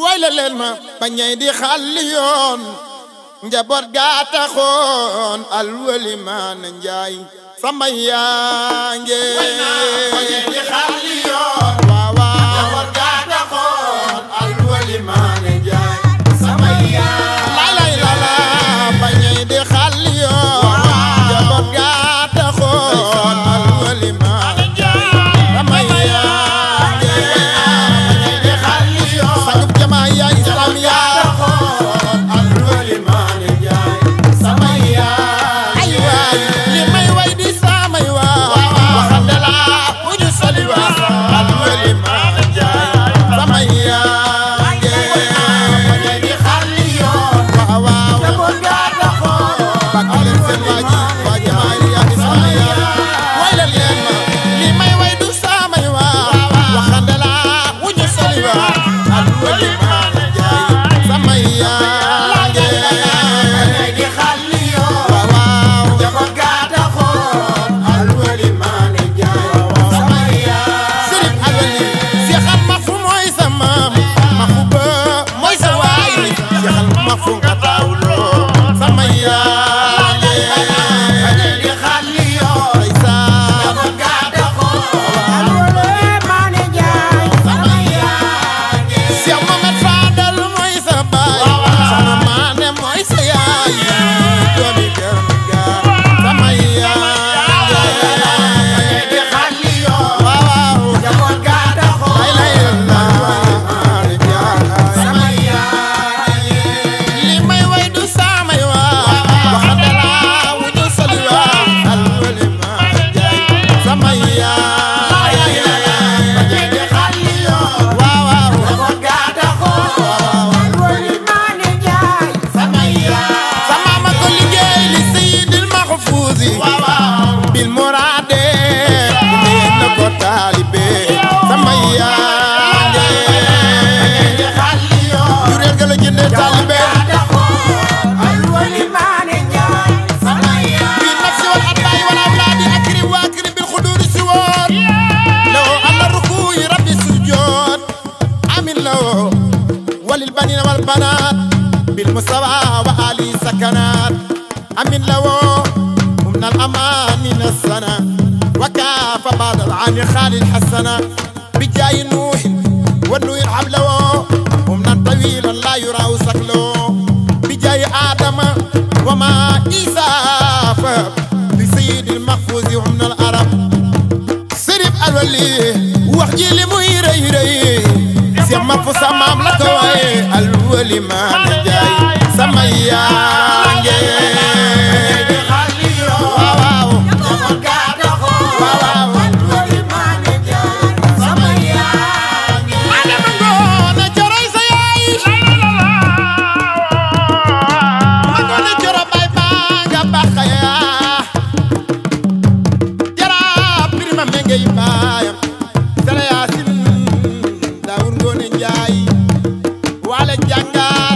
wayla leen ma bañay di xàll yoon njaboot gaa taxoon alwali maan njaay sama yaange bañay di xàll yoon waaw njaboot gaa taxoon alwali maan njaay sama yaange la bañay di xàll yoon njaboot gaa taxoon alwali maan njaay sama yaange bañay di xàll yoon sagub jamaa yaay islam yaa taxoon alwali maan njaay sama yaange ay waay li may way di samay waa waxandala bu ñu soli waa alwali maan njaay sama yaange bañay di xàll yoon waaw njaboot gaa taxoon bakk leen seen waa jamaa yaay islam yaa wayla leen ma li may way du samay waa waxandala bu ñu soli waa alwali maan njaay sama yaange bañay di xàll yoon waaw njaboot gaa taxoon alwali maan njaay sama yaange sëriñ alwali seexal ma fu mooy sa maam ma fu ba mooy sa waay seexal ma fu nga taawloo sama yaange bañay di xàll yoon njaboot gaa taxoon alwali maan njaay sama yaange Seex Mamet Faadal mooy sa baay soxna Maane mooy sa yaay doomi gërëm gaa sama yaange bañay di xàll yoon waaw njaboot gaa taxoon lay la maan njaay sama yaange li may way du samay waa waxandala wu ñu soli waa alwali maan njaay sama yaange bañay di xàll yoon waaw njaboot gaa taxoon alwali maan njaay sama yaange sama ma ko liggéey li Seydil Maxfuuzi bil muraade leen na ko taalibe sama yaange bañay di xàll yoon jureel ga la jëndee taalibe alwali maan njaay sama yaange bi nafsi wal atbaay wal awlaadi akrim wa akrim bil xuduuri si woon law ala rukuuyi rabbi sujood amin law walil banina wal banaat bil mustawa wa ali sakanaat amin law من الأمان السنة وكاف بعد العام خالد حسنة بجاي نوح والنوح حبله ومن طويلا لا يرى سكله بجاي آدم وما إيسى بسيد المحفوظ ومن العرب سرب الولي وحجي لمي ري ري سيما فسا مملكة الولي مان نجاي سميانجي wala jàngal